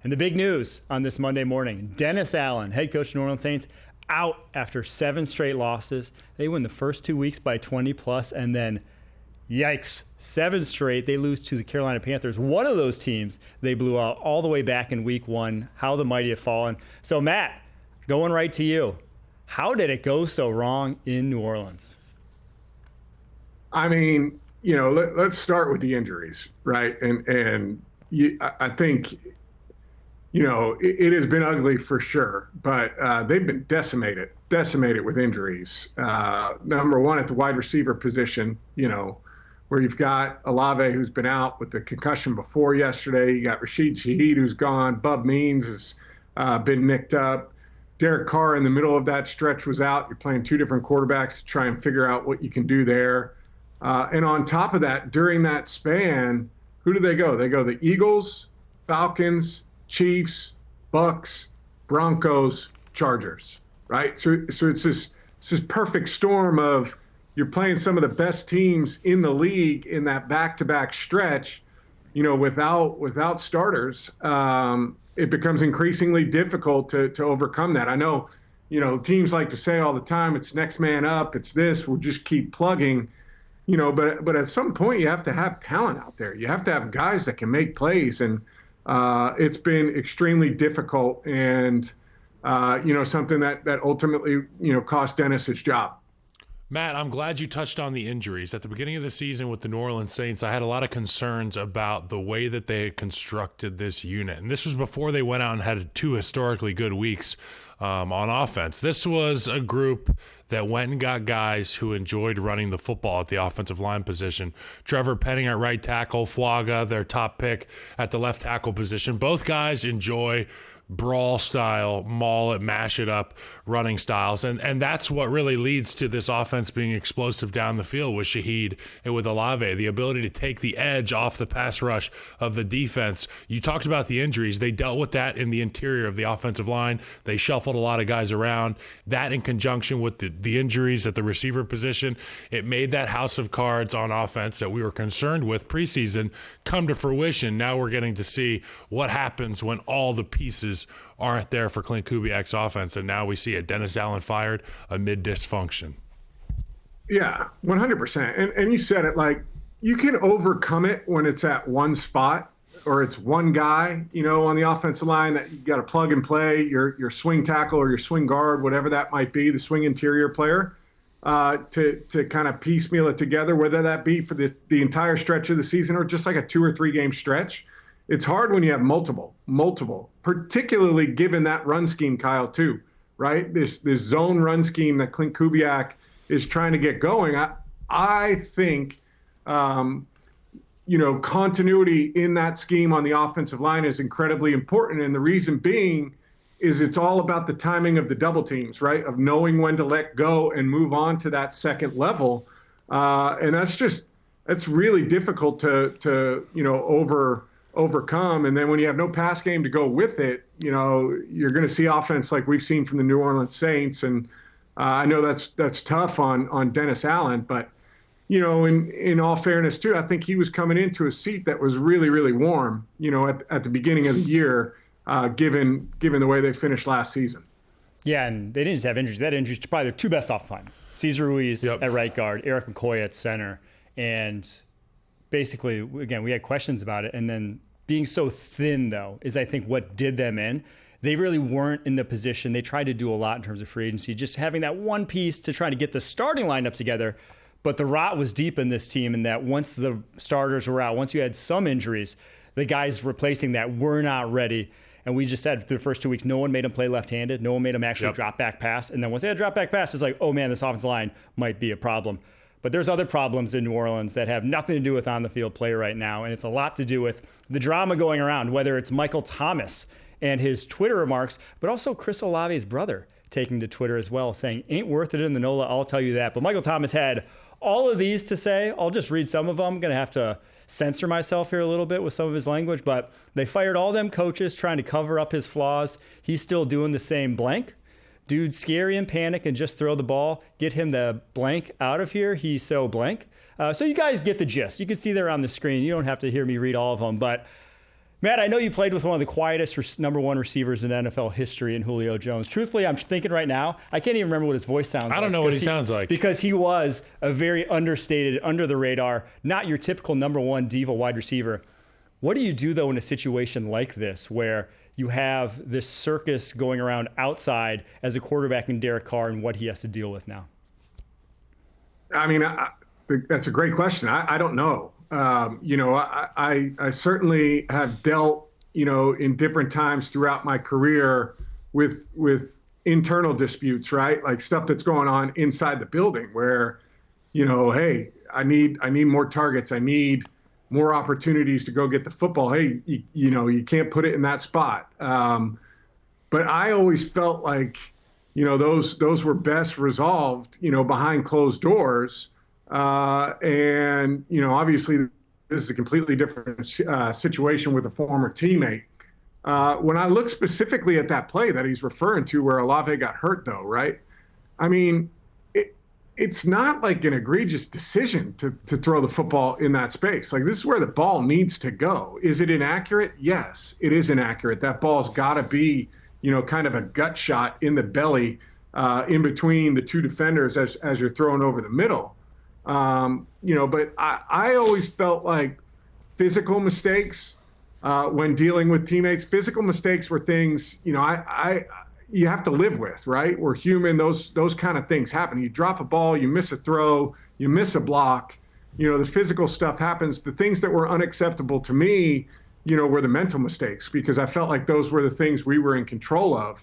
And the big news on this Monday morning, Dennis Allen, head coach of New Orleans Saints, out after 7 straight losses. They win the first 2 weeks by 20 plus, and then yikes, 7 straight. They lose to the Carolina Panthers. One of those teams they blew out all the way back in week 1. How the mighty have fallen. So, Matt, going right to you. How did it go so wrong in New Orleans? I mean, let's start with the injuries, right? I think, it has been ugly for sure, but they've been decimated with injuries. Number one, at the wide receiver position, where you've got Olave, who's been out with the concussion before yesterday. You got Rashid Shaheed, who's gone. Bub Means has been nicked up. Derek Carr in the middle of that stretch was out. You're playing 2 different quarterbacks to try and figure out what you can do there. And on top of that, during that span, who do they go? They go the Eagles, Falcons, Chiefs, Bucks, Broncos, Chargers, right? So it's this perfect storm of you're playing some of the best teams in the league in that back-to-back stretch, without starters. It becomes increasingly difficult to overcome that. I know, teams like to say all the time, it's next man up, it's this, we'll just keep plugging, but at some point you have to have talent out there. You have to have guys that can make plays. And it's been extremely difficult and, something that ultimately, cost Dennis his job. Matt, I'm glad you touched on the injuries. At the beginning of the season with the New Orleans Saints, I had a lot of concerns about the way that they had constructed this unit. And this was before they went out and had 2 historically good weeks on offense. This was a group that went and got guys who enjoyed running the football at the offensive line position. Trevor Penning at right tackle, Fuaga, their top pick at the left tackle position. Both guys enjoy brawl style, maul it, mash it up, running styles. And that's what really leads to this offense being explosive down the field with Shaheed and with Olave, the ability to take the edge off the pass rush of the defense. You talked about the injuries. They dealt with that in the interior of the offensive line. They shuffled a lot of guys around. That in conjunction with the injuries at the receiver position, it made that house of cards on offense that we were concerned with preseason come to fruition. Now we're getting to see what happens when all the pieces aren't there for Clint Kubiak's offense, and now we see it. Dennis Allen fired amid dysfunction. Yeah, 100%. And you said it, like, you can overcome it when it's at one spot or it's one guy, on the offensive line that you got to plug and play, your swing tackle or your swing guard, whatever that might be, the swing interior player, to kind of piecemeal it together, whether that be for the entire stretch of the season or just like a 2 or 3 game stretch. It's hard when you have multiple, particularly given that run scheme, Kyle, too, right? This zone run scheme that Clint Kubiak is trying to get going. I think, continuity in that scheme on the offensive line is incredibly important. And the reason being is it's all about the timing of the double teams, right? Of knowing when to let go and move on to that second level. And that's really difficult to overcome. And then when you have no pass game to go with it, you're going to see offense like we've seen from the New Orleans Saints. And I know that's tough on Dennis Allen, but in all fairness too, I think he was coming into a seat that was really, really warm, at the beginning of the year, given the way they finished last season. Yeah, and they didn't just have injuries. They had injuries to probably their 2 best offensive linemen. Cesar Ruiz at right guard, Eric McCoy at center. And basically, again, we had questions about it. And then being so thin, though, is I think what did them in. They really weren't in the position. They tried to do a lot in terms of free agency, just having that one piece to try to get the starting lineup together. But the rot was deep in this team in that once the starters were out, once you had some injuries, the guys replacing that were not ready. And we just said through the first 2 weeks, no one made them play left-handed. No one made them actually drop back pass. And then once they had drop back pass, it's like, oh man, this offensive line might be a problem. But there's other problems in New Orleans that have nothing to do with on-the-field play right now, and it's a lot to do with the drama going around, whether it's Michael Thomas and his Twitter remarks, but also Chris Olave's brother taking to Twitter as well, saying, ain't worth it in the NOLA, I'll tell you that. But Michael Thomas had all of these to say. I'll just read some of them. I'm going to have to censor myself here a little bit with some of his language, but they fired all them coaches trying to cover up his flaws. He's still doing the same blank. Dude, scary and panic and just throw the ball. Get him the blank out of here. He's so blank. So you guys get the gist. You can see there on the screen. You don't have to hear me read all of them. But Matt, I know you played with one of the quietest number one receivers in NFL history in Julio Jones. Truthfully, I'm thinking right now, I can't even remember what his voice sounds like. I don't know what he sounds like. Because he was a very understated, under the radar, not your typical number one diva wide receiver. What do you do, though, in a situation like this where you have this circus going around outside as a quarterback in Derek Carr and what he has to deal with now? I mean, that's a great question. I don't know. I certainly have dealt, in different times throughout my career with internal disputes, right? Like stuff that's going on inside the building where, hey, I need more targets. I need more opportunities to go get the football. Hey, you can't put it in that spot. But I always felt like, those were best resolved, behind closed doors. And, obviously this is a completely different situation with a former teammate. When I look specifically at that play that he's referring to where Olave got hurt, though, right? I mean, it's not like an egregious decision to throw the football in that space. Like, this is where the ball needs to go. Is it inaccurate? Yes, it is inaccurate. That ball's got to be, kind of a gut shot in the belly, in between the two defenders as you're throwing over the middle. But I always felt like physical mistakes when dealing with teammates, physical mistakes were things, you have to live with, right? We're human. Those kind of things happen. You drop a ball, you miss a throw, you miss a block, the physical stuff happens. The things that were unacceptable to me, were the mental mistakes because I felt like those were the things we were in control of.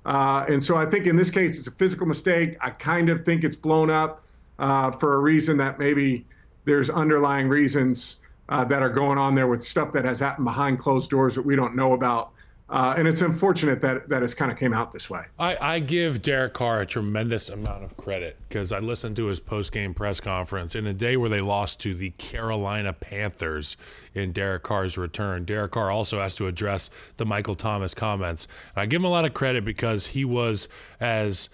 And so I think in this case, it's a physical mistake. I kind of think it's blown up for a reason that maybe there's underlying reasons that are going on there with stuff that has happened behind closed doors that we don't know about. And it's unfortunate that it's kind of came out this way. I give Derek Carr a tremendous amount of credit because I listened to his post-game press conference in a day where they lost to the Carolina Panthers in Derek Carr's return. Derek Carr also has to address the Michael Thomas comments. And I give him a lot of credit because he was as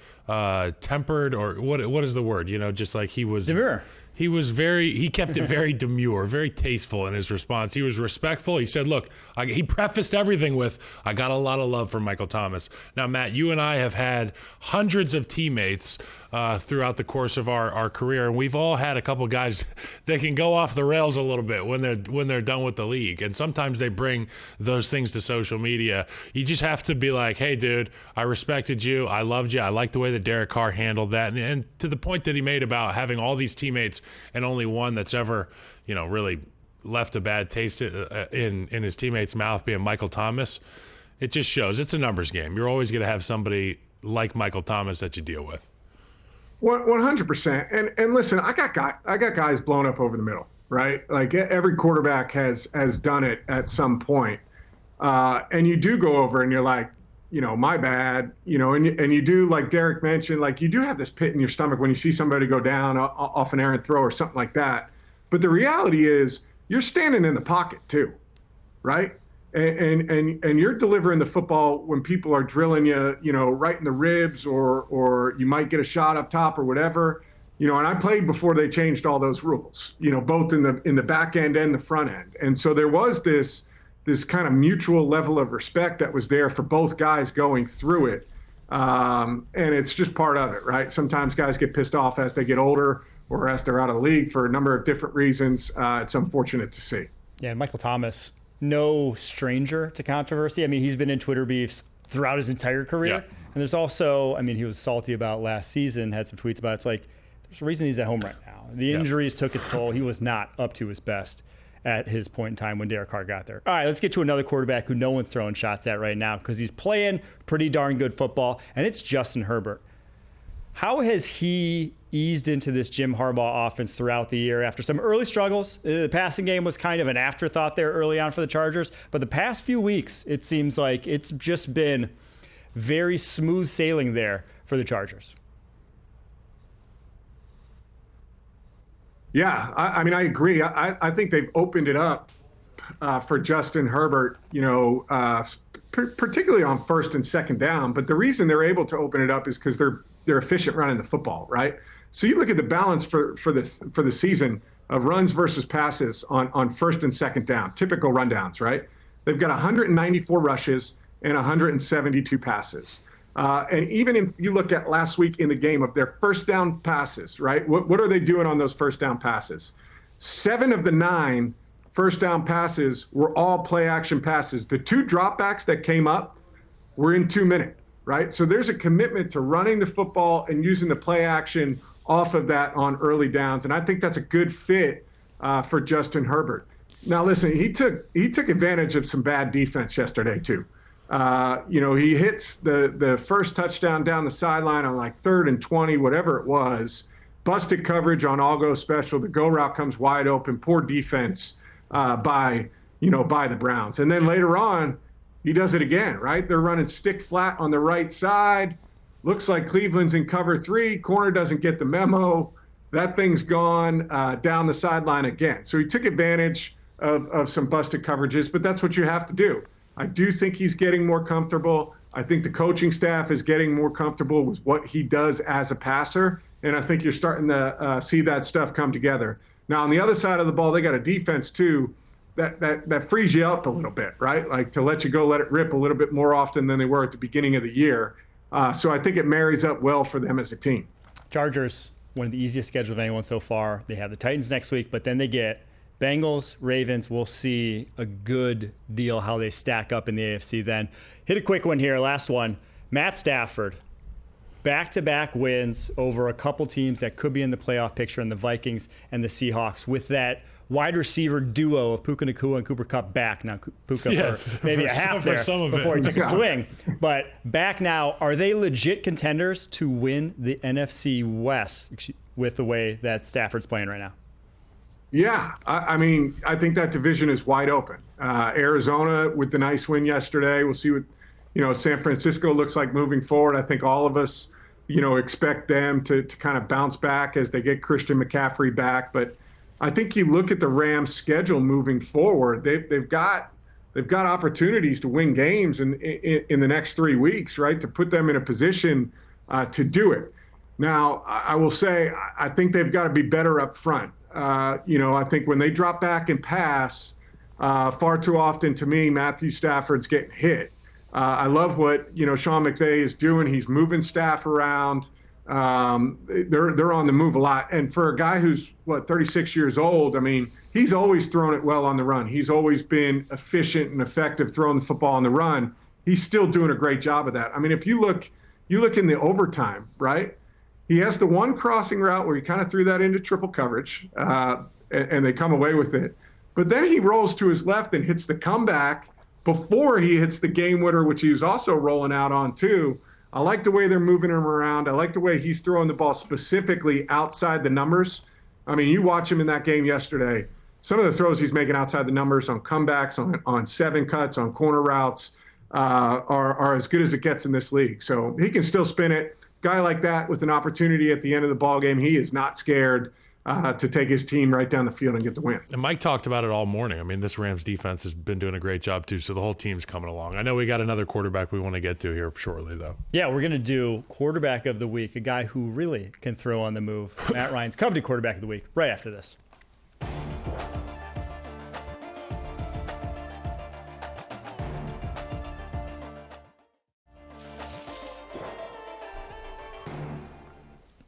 tempered, or what is the word? Just like he was... Demure. He kept it very demure, very tasteful in his response. He was respectful. He said, look, he prefaced everything with, I got a lot of love for Michael Thomas. Now, Matt, you and I have had hundreds of teammates throughout the course of our career, and we've all had a couple guys that can go off the rails a little bit when they're done with the league. And sometimes they bring those things to social media. You just have to be like, hey, dude, I respected you. I loved you. I liked the way that Derek Carr handled that. And to the point that he made about having all these teammates and only one that's ever, really left a bad taste in his teammate's mouth being Michael Thomas, it just shows it's a numbers game. You're always going to have somebody like Michael Thomas that you deal with. 100%. And listen, I got guys blown up over the middle, right? Like every quarterback has done it at some point. And you do go over and you're like, my bad, and you do, like Derek mentioned, like you do have this pit in your stomach when you see somebody go down off an errant throw or something like that. But the reality is you're standing in the pocket too, right? And you're delivering the football when people are drilling you, right in the ribs, or you might get a shot up top or whatever, and I played before they changed all those rules, both in the back end and the front end. And so there was this kind of mutual level of respect that was there for both guys going through it. And it's just part of it, right? Sometimes guys get pissed off as they get older or as they're out of the league for a number of different reasons. It's unfortunate to see. Yeah, and Michael Thomas, no stranger to controversy. I mean, he's been in Twitter beefs throughout his entire career. Yeah. And there's also, he was salty about last season, had some tweets about it. It's like, there's a reason he's at home right now. The injuries took its toll. He was not up to his best at his point in time when Derek Carr got there. All right, let's get to another quarterback who no one's throwing shots at right now because he's playing pretty darn good football, and it's Justin Herbert. How has he eased into this Jim Harbaugh offense throughout the year after some early struggles? The passing game was kind of an afterthought there early on for the Chargers, but the past few weeks, it seems like it's just been very smooth sailing there for the Chargers. Yeah, I agree. I think they've opened it up for Justin Herbert, particularly on first and second down. But the reason they're able to open it up is because they're efficient running the football, right? So you look at the balance for the season of runs versus passes on first and second down, typical rundowns, right? they've got 194 rushes and 172 passes. And even if you look at last week in the game of their first down passes, right? What are they doing on those first down passes? 7 of the 9 first down passes were all play action passes. The 2 dropbacks that came up were in 2 minutes, right? So there's a commitment to running the football and using the play action off of that on early downs. And I think that's a good fit for Justin Herbert. Now, listen, he took advantage of some bad defense yesterday, too. He hits the first touchdown down the sideline on like 3rd and 20, whatever it was. Busted coverage on all go special. The go route comes wide open. Poor defense by the Browns. And then later on, he does it again, right? They're running stick flat on the right side. Looks like Cleveland's in cover 3. Corner doesn't get the memo. That thing's gone down the sideline again. So he took advantage of some busted coverages, but that's what you have to do. I do think he's getting more comfortable. I think the coaching staff is getting more comfortable with what he does as a passer, and I think you're starting to see that stuff come together. Now, on the other side of the ball, they got a defense, too, that frees you up a little bit, right? Like to let you go, let it rip a little bit more often than they were at the beginning of the year. So I think it marries up well for them as a team. Chargers, one of the easiest schedules of anyone so far. They have the Titans next week, but then they get Bengals, Ravens. We'll see a good deal how they stack up in the AFC then. Hit a quick one here, last one. Matt Stafford, back-to-back wins over a couple teams that could be in the playoff picture in the Vikings and the Seahawks with that wide receiver duo of Puka Nacua and Cooper Kupp back. Now, Puka for maybe a half there before he took a swing. But back now, are they legit contenders to win the NFC West with the way that Stafford's playing right now? Yeah, I mean, I think that division is wide open. Arizona with the nice win yesterday. We'll see what, San Francisco looks like moving forward. I think all of us, expect them to kind of bounce back as they get Christian McCaffrey back. But I think you look at the Rams' schedule moving forward. They've got opportunities to win games in the next 3 weeks, right? To put them in a position to do it. Now, I will say I think they've got to be better up front. I think when they drop back and pass, far too often to me, Matthew Stafford's getting hit. I love what Sean McVay is doing. He's moving staff around. They're on the move a lot. And for a guy who's 36 years old, I mean, he's always thrown it well on the run. He's always been efficient and effective throwing the football on the run. He's still doing a great job of that. I mean, if you look in the overtime, right? He has the one crossing route where he kind of threw that into triple coverage, and they come away with it. But then he rolls to his left and hits the comeback before he hits the game winner, which he was also rolling out on too. I like the way they're moving him around. I like the way he's throwing the ball specifically outside the numbers. I mean, you watch him in that game yesterday. Some of the throws he's making outside the numbers on comebacks, on 7 cuts, on corner routes are as good as it gets in this league. So he can still spin it. Guy like that with an opportunity at the end of the ball game, he is not scared to take his team right down the field and get the win. And Mike talked about it all morning. I mean, this Rams defense has been doing a great job too, so the whole team's coming along. I know we got another quarterback we want to get to here shortly, though. Yeah, we're going to do quarterback of the week, a guy who really can throw on the move. Matt Ryan's coveted quarterback of the week right after this.